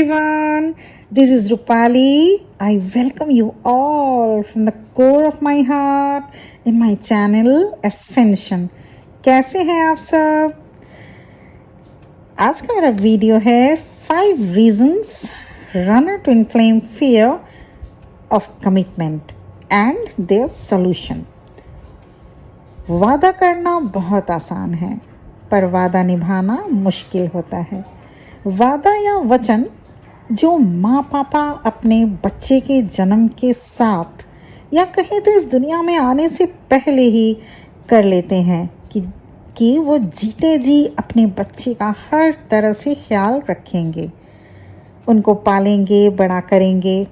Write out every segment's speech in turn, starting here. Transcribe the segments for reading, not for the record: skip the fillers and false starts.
everyone. This is Rupali. I welcome you all from the core of my heart in my channel Ascension. कैसे हैं आप सब? आज का मेरा वीडियो है 5 reasons runner to inflame fear of commitment and their solution. वादा करना बहुत आसान है, पर वादा निभाना मुश्किल होता है। वादा या वचन जो माँ पापा अपने बच्चे के जन्म के साथ या कहीं तो इस दुनिया में आने से पहले ही कर लेते हैं कि वो जीते जी अपने बच्चे का हर तरह से ख्याल रखेंगे, उनको पालेंगे, बड़ा करेंगे।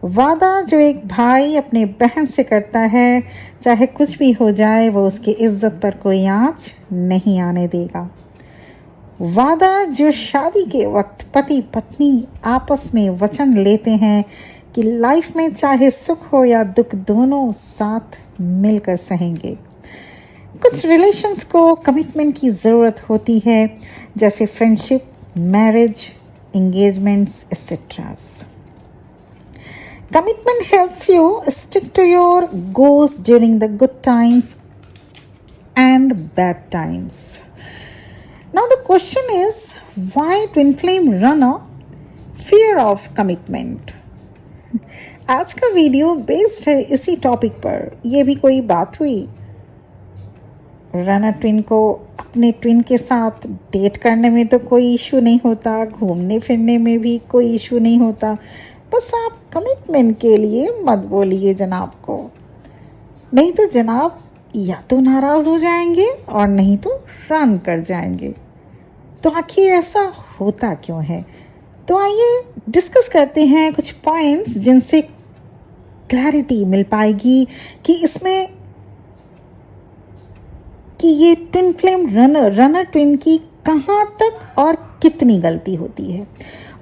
वादा जो एक भाई अपने बहन से करता है, चाहे कुछ भी हो जाए वो उसकी इज्जत पर कोई आँच नहीं आने देगा। वादा जो शादी के वक्त पति पत्नी आपस में वचन लेते हैं कि लाइफ में चाहे सुख हो या दुख दोनों साथ मिलकर सहेंगे। कुछ रिलेशंस को कमिटमेंट की ज़रूरत होती है, जैसे friendship, marriage, engagements etcetera. Commitment helps you stick to your goals during the good times and bad times. Now the question is, why twin flame runner fear of commitment? आज का video based है इसी topic पर। यह भी कोई बात हुई? रनर ट्विन को अपने ट्विन के साथ डेट करने में तो कोई इशू नहीं होता, घूमने फिरने में भी कोई इशू नहीं होता। बस आप कमिटमेंट के लिए मत बोलिए जनाब को, नहीं तो जनाब या तो नाराज़ हो जाएंगे और नहीं तो रन कर जाएंगे। तो आखिर ऐसा होता क्यों है? तो आइए डिस्कस करते हैं कुछ पॉइंट्स जिनसे क्लैरिटी मिल पाएगी कि इसमें कि ये ट्विन फ्लेम रनर ट्विन की कहाँ तक और कितनी गलती होती है।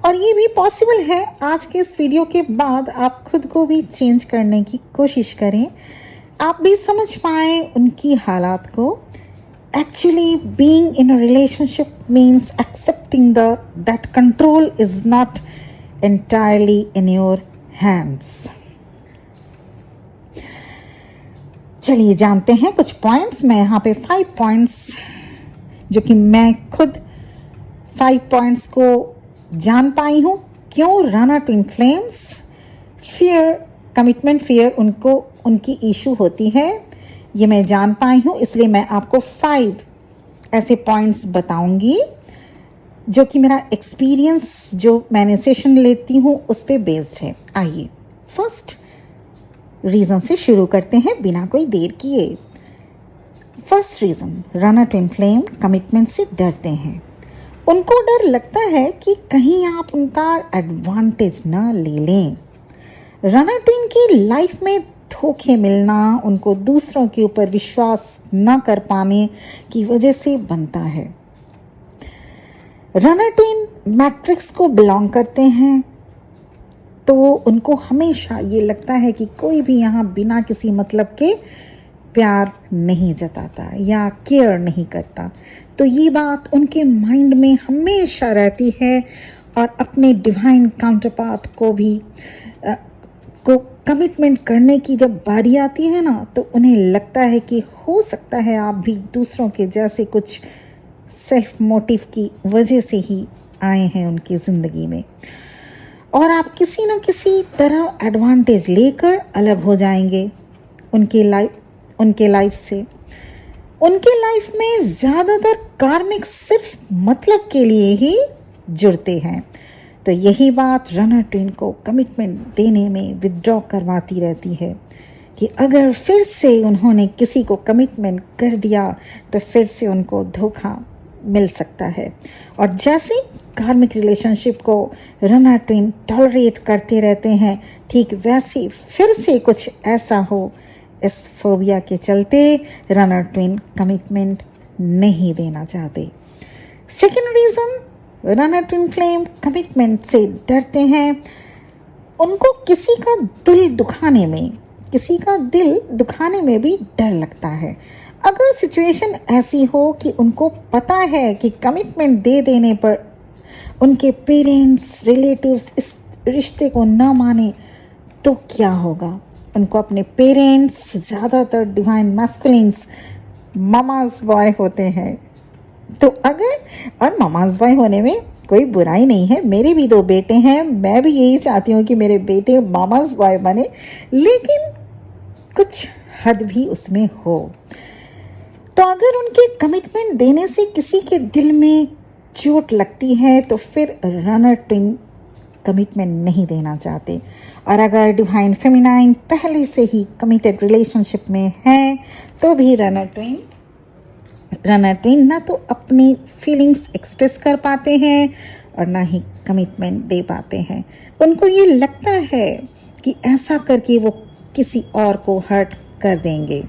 और ये भी पॉसिबल है, आज के इस वीडियो के बाद आप खुद को भी चेंज करने की कोशिश करें, आप भी समझ पाएँ उनकी हालात को। Actually, being in a relationship means accepting that control is not entirely in your hands. चलिए जानते हैं कुछ पॉइंट्स। मैं यहाँ पे 5 पॉइंट्स जो कि मैं खुद 5 पॉइंट्स को जान पाई हूँ क्यों runner twin flames commitment fear उनकी इशू होती है, ये मैं जान पाई हूँ। इसलिए मैं आपको 5 ऐसे पॉइंट्स बताऊंगी जो कि मेरा एक्सपीरियंस, जो मैंने सेशन लेती हूँ उस पे बेस्ड है। आइए फर्स्ट रीज़न से शुरू करते हैं बिना कोई देर किए। First reason, runner twin flame commitment से डरते हैं। उनको डर लगता है कि कहीं आप उनका एडवांटेज ना ले लें। रनर ट्विन की लाइफ में धोखे मिलना उनको दूसरों के ऊपर विश्वास न कर पाने की वजह से बनता है। रनर ट्विन मैट्रिक्स को बिलोंग करते हैं, तो उनको हमेशा ये लगता है कि कोई भी यहाँ बिना किसी मतलब के प्यार नहीं जताता या केयर नहीं करता। तो ये बात उनके माइंड में हमेशा रहती है और अपने डिवाइन काउंटरपार्ट को भी कमिटमेंट करने की जब बारी आती है ना, तो उन्हें लगता है कि हो सकता है आप भी दूसरों के जैसे कुछ सेल्फ मोटिव की वजह से ही आए हैं उनकी ज़िंदगी में, और आप किसी न किसी तरह एडवांटेज लेकर अलग हो जाएंगे उनके लाइफ से। उनके लाइफ में ज़्यादातर कार्मिक सिर्फ मतलब के लिए ही जुड़ते हैं। तो यही बात रनर ट्विन को कमिटमेंट देने में विथड्रॉ करवाती रहती है कि अगर फिर से उन्होंने किसी को कमिटमेंट कर दिया तो फिर से उनको धोखा मिल सकता है। और जैसे कार्मिक रिलेशनशिप को रनर ट्विन टॉलरेट करते रहते हैं, ठीक वैसे फिर से कुछ ऐसा हो, इस फोबिया के चलते रनर ट्विन कमिटमेंट नहीं देना चाहते। Second reason, runner twin flame commitment से डरते हैं। उनको किसी का दिल दुखाने में भी डर लगता है। अगर सिचुएशन ऐसी हो कि उनको पता है कि कमिटमेंट दे देने पर उनके पेरेंट्स रिलेटिव्स इस रिश्ते को न माने तो क्या होगा? उनको अपने पेरेंट्स ज़्यादातर डिवाइन मैस्कुलिन्स ममाज बॉय होते हैं। तो अगर और ममाज बॉय होने में कोई बुराई नहीं है, मेरे भी 2 बेटे हैं, मैं भी यही चाहती हूँ कि मेरे बेटे मामाज बॉय बने, लेकिन कुछ हद भी उसमें हो। तो अगर उनके कमिटमेंट देने से किसी के दिल में चोट लगती है तो फिर रनर ट्विन कमिटमेंट नहीं देना चाहते। और अगर डिवाइन फेमिनाइन पहले से ही कमिटेड रिलेशनशिप में है तो भी रनर ट्विन ना तो अपनी फीलिंग्स एक्सप्रेस कर पाते हैं और ना ही कमिटमेंट दे पाते हैं। उनको ये लगता है कि ऐसा करके वो किसी और को हर्ट कर देंगे।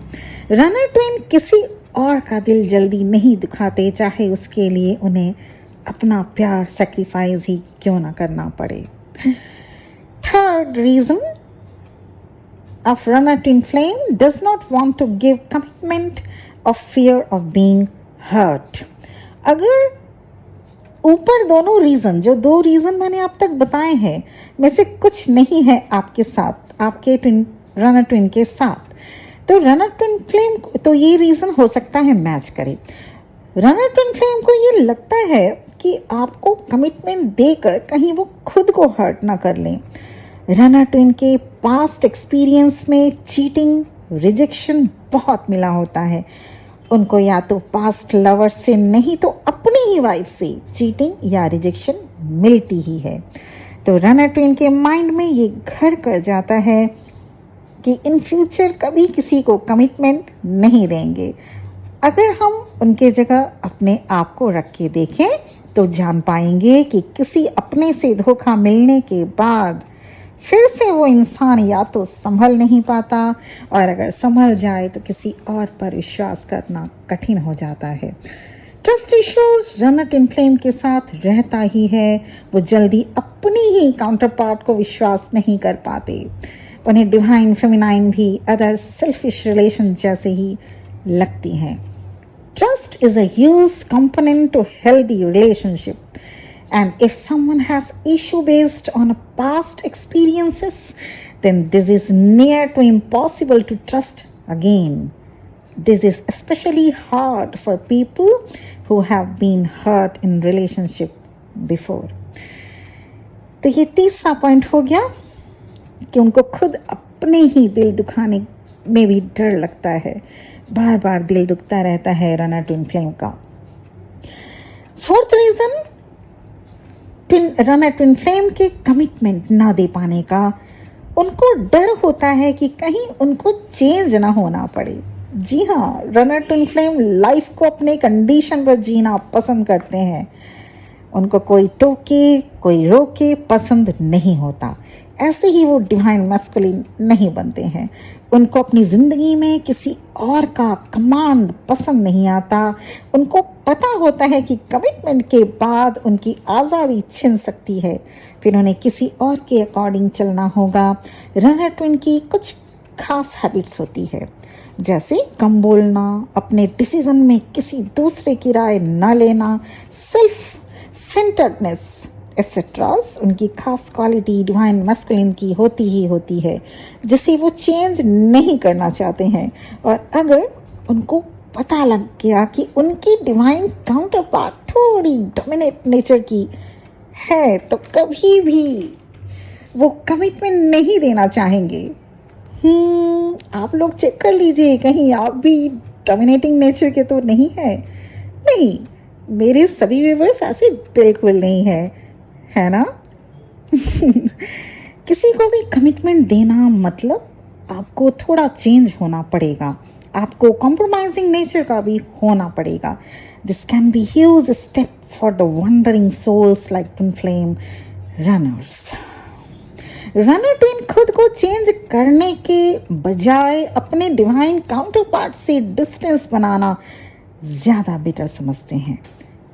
रनर ट्विन किसी और का दिल जल्दी नहीं दुखाते, चाहे उसके लिए उन्हें अपना प्यार सेक्रीफाइस ही क्यों ना करना पड़े। Third reason of runner twin flame does not want to give commitment of fear of being hurt. अगर ऊपर दोनों रीजन, जो 2 रीजन मैंने अब तक बताए हैं, में से कुछ नहीं है आपके साथ, आपके रनर ट्विन के साथ, तो रनर ट्विन फ्लेम तो ये रीजन हो सकता है मैच करे। रनर ट्विन फ्लेम को ये लगता है कि आपको कमिटमेंट देकर कहीं वो खुद को हर्ट ना कर लें। रनर ट्विन के पास्ट एक्सपीरियंस में चीटिंग, रिजेक्शन बहुत मिला होता है। उनको या तो पास्ट लवर से नहीं तो अपनी ही वाइफ से चीटिंग या रिजेक्शन मिलती ही है। तो रनर ट्विन के माइंड में ये घर कर जाता है कि इन फ्यूचर कभी किसी को कमिटमेंट नहीं देंगे। अगर हम उनके जगह अपने आप को रख के देखें तो जान पाएंगे कि किसी अपने से धोखा मिलने के बाद फिर से वो इंसान या तो संभल नहीं पाता, और अगर संभल जाए तो किसी और पर विश्वास करना कठिन हो जाता है। Trust issue runner twin flame के साथ रहता ही है। वो जल्दी अपनी ही काउंटर पार्ट को विश्वास नहीं कर पाते। उन्हें डिवाइन फेमिनाइन भी अदर सेल्फिश रिलेशन जैसे ही लगती हैं। Trust is a huge component to healthy relationship, and if someone has issue based on past experiences, then this is near to impossible to trust again. This is especially hard for people who have been hurt in relationship before. तो ये तीसरा point हो गया कि उनको खुद अपने ही दिल दुखाने में भी डर लगता है। बार बार दिल दुखता रहता है रनर ट्विन फ्लेम का। Fourth reason runner twin flame के कमिटमेंट ना दे पाने का, उनको डर होता है कि कहीं उनको चेंज ना होना पड़े। जी हाँ, रनर ट्विन फ्लेम लाइफ को अपने कंडीशन पर जीना पसंद करते हैं। उनको कोई टोके कोई रोके पसंद नहीं होता। ऐसे ही वो डिवाइन मैस्कुलिन नहीं बनते हैं। उनको अपनी ज़िंदगी में किसी और का कमांड पसंद नहीं आता। उनको पता होता है कि कमिटमेंट के बाद उनकी आज़ादी छिन सकती है, फिर उन्हें किसी और के अकॉर्डिंग चलना होगा। रनर ट्विन की कुछ खास हैबिट्स होती है, जैसे कम बोलना, अपने डिसीजन में किसी दूसरे की राय न लेना, सेल्फ सेंटर्डनेस एसेट्रास उनकी खास क्वालिटी डिवाइन मैस्कुलिन की होती ही होती है, जिसे वो चेंज नहीं करना चाहते हैं। और अगर उनको पता लग गया कि उनकी डिवाइन काउंटर पार्ट थोड़ी डोमिनेट नेचर की है तो कभी भी वो कमिटमेंट नहीं देना चाहेंगे। आप लोग चेक कर लीजिए, कहीं आप भी डोमिनेटिंग नेचर के तो नहीं है। नहीं, मेरे सभी व्यूअर्स ऐसे बिल्कुल नहीं है ना। किसी को भी कमिटमेंट देना मतलब आपको थोड़ा चेंज होना पड़ेगा, आपको कॉम्प्रोमाइजिंग नेचर का भी होना पड़ेगा। This can be huge step for the wandering souls like twin flame runners. Runner twin खुद को चेंज करने के बजाय अपने डिवाइन काउंटर पार्ट से डिस्टेंस बनाना ज़्यादा बेटर समझते हैं।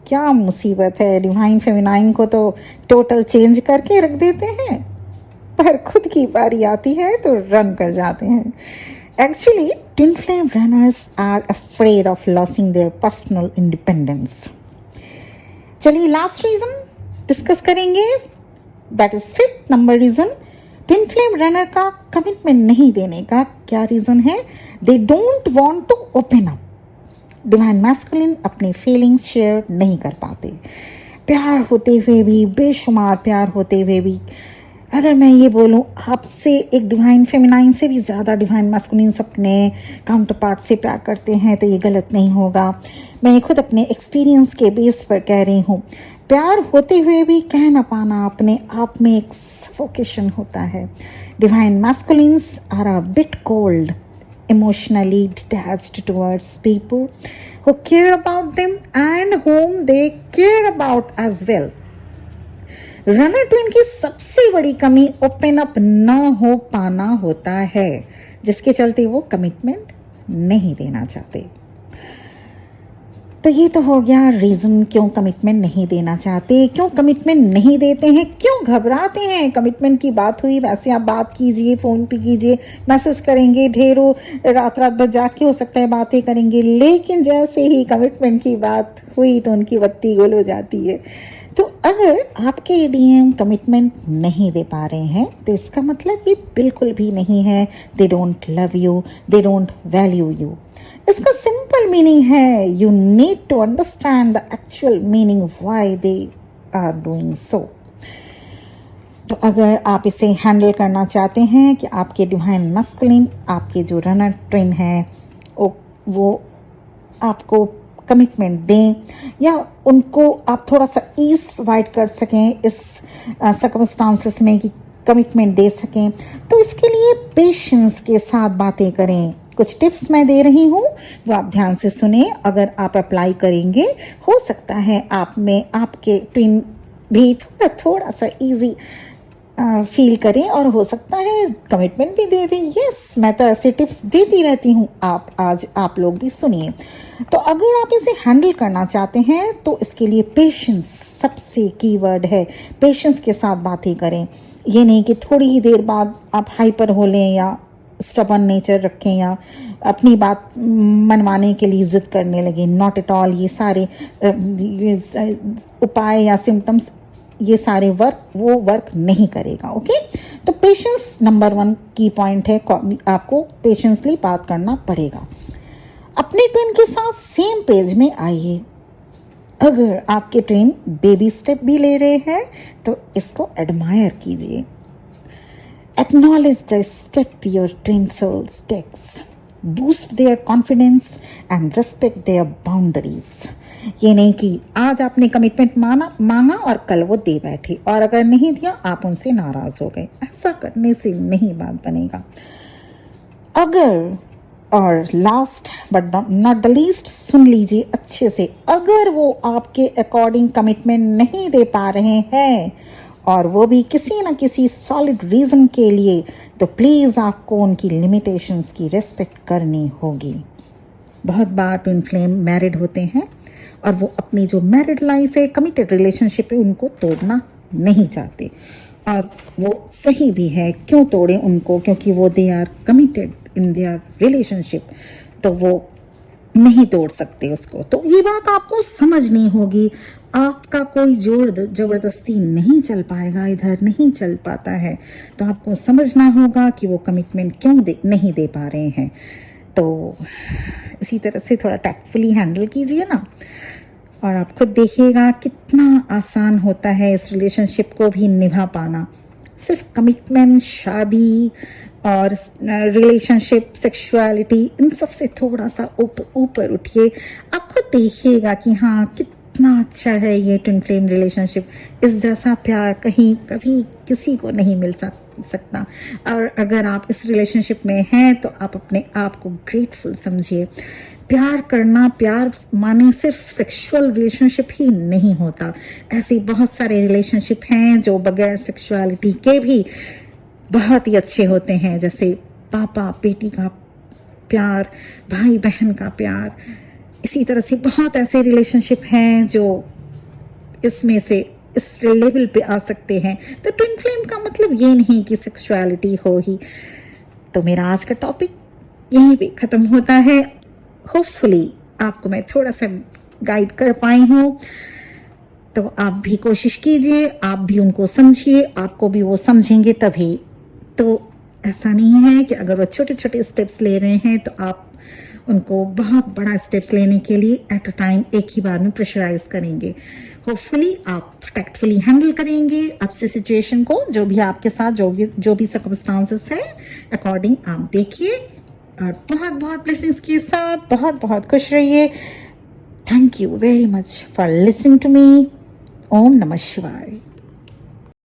क्या मुसीबत है, डिवाइन फेमिनाइन को तो टोटल चेंज करके रख देते हैं, पर खुद की बारी आती है तो रन कर जाते हैं। Actually twin flame runners are afraid of losing their personal independence. चलिए लास्ट रीजन, डिस्कस करेंगे। That is fifth number reason twin flame runner का कमिटमेंट नहीं देने का क्या रीजन है। They don't want to open up. Divine masculine अपने feelings share नहीं कर पाते। प्यार होते हुए भी, बेशुमार प्यार होते हुए भी, अगर मैं ये बोलूं आपसे एक डिवाइन फेमिनाइन से भी ज़्यादा डिवाइन मैस्कुलिन अपने काउंटर पार्ट से प्यार करते हैं तो ये गलत नहीं होगा। मैं खुद अपने एक्सपीरियंस के बेस पर कह रही हूँ। प्यार होते हुए भी कह ना पाना अपने आप में एक सफोकेशन होता है। Divine masculines are a bit cold, emotionally detached towards people who care about them and whom they care about as well. Runner twin की सबसे बड़ी कमी ओपन अप न हो पाना होता है, जिसके चलते वो कमिटमेंट नहीं देना चाहते। तो ये तो हो गया रीजन क्यों कमिटमेंट नहीं देना चाहते, क्यों कमिटमेंट नहीं देते हैं, क्यों घबराते हैं। कमिटमेंट की बात हुई, वैसे आप बात कीजिए, फोन पे कीजिए, मैसेज करेंगे, ढेरों रात रात भर जाके हो सकता है बातें करेंगे, लेकिन जैसे ही कमिटमेंट की बात हुई तो उनकी बत्ती गुल हो जाती है। तो अगर आपके डीएम कमिटमेंट नहीं दे पा रहे हैं तो इसका मतलब ये बिल्कुल भी नहीं है they don't love you, they don't value you. इसका सिंपल मीनिंग है you need to understand the actual meaning why they are doing so. तो अगर आप इसे हैंडल करना चाहते हैं कि आपके डिवाइन मैस्कुलिन, आपके जो रनर ट्विन है वो आपको कमिटमेंट दें या उनको आप थोड़ा सा ईज प्रोवाइड कर सकें इस सर्कमस्टांसेस में कि कमिटमेंट दे सकें, तो इसके लिए पेशेंस के साथ बातें करें। कुछ टिप्स मैं दे रही हूँ, वो आप ध्यान से सुने। अगर आप अप्लाई करेंगे हो सकता है आप में आपके ट्विन भी थोड़ा सा इजी फील करें और हो सकता है कमिटमेंट भी दे दें। यस, मैं तो ऐसे टिप्स देती रहती हूँ, आज आप लोग भी सुनिए। तो अगर आप इसे हैंडल करना चाहते हैं तो इसके लिए पेशेंस सबसे कीवर्ड है। पेशेंस के साथ बातें करें। ये नहीं कि थोड़ी ही देर बाद आप हाइपर हो लें या स्टबन नेचर रखें या अपनी बात मनवाने के लिए जिद करने लगे। Not at all. ये सारे उपाय या सिम्टम्स, ये सारे वर्क नहीं करेगा। ओके, तो पेशेंस नंबर 1 की पॉइंट है। आपको पेशेंसली बात करना पड़ेगा। अपने ट्विन के साथ सेम पेज में आइए। अगर आपके ट्विन बेबी स्टेप भी ले रहे हैं तो इसको एडमायर कीजिए। Acknowledge the step your twin souls takes, boost their confidence and respect their boundaries. ये नहीं कि आज आपने कमिटमेंट मांगा और कल वो दे बैठे और अगर नहीं दिया आप उनसे नाराज हो गए। ऐसा करने से नहीं बात बनेगा। अगर, और last but not the least, सुन लीजिए अच्छे से, अगर वो आपके अकॉर्डिंग कमिटमेंट नहीं दे पा रहे हैं और वो भी किसी न किसी सॉलिड रीजन के लिए, तो प्लीज आपको उनकी लिमिटेशंस की रेस्पेक्ट करनी होगी। बहुत बार ट्विन फ्लेम मैरिड होते हैं और वो अपनी जो मैरिड लाइफ है, कमिटेड रिलेशनशिप है, उनको तोड़ना नहीं चाहते और वो सही भी है। क्यों तोड़े उनको? क्योंकि वो they are committed in their relationship, तो वो नहीं तोड़ सकते उसको। तो ये बात आपको समझनी होगी। आपका कोई जोर जबरदस्ती नहीं चल पाएगा, इधर नहीं चल पाता है, तो आपको समझना होगा कि वो कमिटमेंट क्यों नहीं दे पा रहे हैं। तो इसी तरह से थोड़ा टैक्टफुली हैंडल कीजिए ना, और आप खुद देखिएगा कितना आसान होता है इस रिलेशनशिप को भी निभा पाना। सिर्फ कमिटमेंट, शादी और रिलेशनशिप, सेक्सुअलिटी, इन सब से थोड़ा सा ऊपर उठिए। आप खुद देखिएगा कि हाँ कितना अच्छा है ये ट्विन फ्लेम रिलेशनशिप। इस जैसा प्यार कहीं कभी किसी को नहीं मिल सकता। और अगर आप इस रिलेशनशिप में हैं तो आप अपने आप को ग्रेटफुल समझिए। प्यार करना, प्यार माने सिर्फ सेक्सुअल रिलेशनशिप ही नहीं होता। ऐसे बहुत सारे रिलेशनशिप हैं जो बगैर सेक्सुअलिटी के भी बहुत ही अच्छे होते हैं, जैसे पापा बेटी का प्यार, भाई बहन का प्यार। इसी तरह से बहुत ऐसे रिलेशनशिप हैं जो इसमें से इस लेवल पे आ सकते हैं। तो ट्विन फ्लेम का मतलब ये नहीं कि सेक्सुअलिटी हो ही। तो मेरा आज का टॉपिक यहीं पे खत्म होता है। होपफुली आपको मैं थोड़ा सा गाइड कर पाई हूँ। और आपको मैं थोड़ा सा रियलाइजेशन दिया है कि हाँ, ट्विन फ्लेम का मतलब ये नहीं कि सेक्सुअलिटी हो ही। तो मेरा आज का टॉपिक यहीं पे खत्म होता है। होपफुली आपको मैं थोड़ा सा गाइड कर पाई हूँ। और आपको मैं थोड़ा सा रियलाइजेशन दिया है कि हाँ, ट्विन फ्लेम का मतलब ये नहीं कि सेक्सुअलिटी हो ही। तो तो आप भी कोशिश कीजिए, आप भी उनको समझिए, आपको भी वो समझेंगे तभी। तो ऐसा नहीं है कि अगर वो छोटे-छोटे स्टेप्स ले रहे हैं तो आप उनको बहुत बड़ा स्टेप्स लेने के लिए एट अ टाइम एक ही बार में प्रेशराइज़ करेंगे। होपफुली आप टैक्टफुली हैंडल करेंगे आपसे सिचुएशन को, जो भी आपके साथ जो भी सर्कमस्टांसेस है अकॉर्डिंग आप देखिए, और बहुत-बहुत ब्लेसिंग्स के साथ बहुत-बहुत खुश रहिए। Thank you very much for listening to me. ओम नमः शिवाय।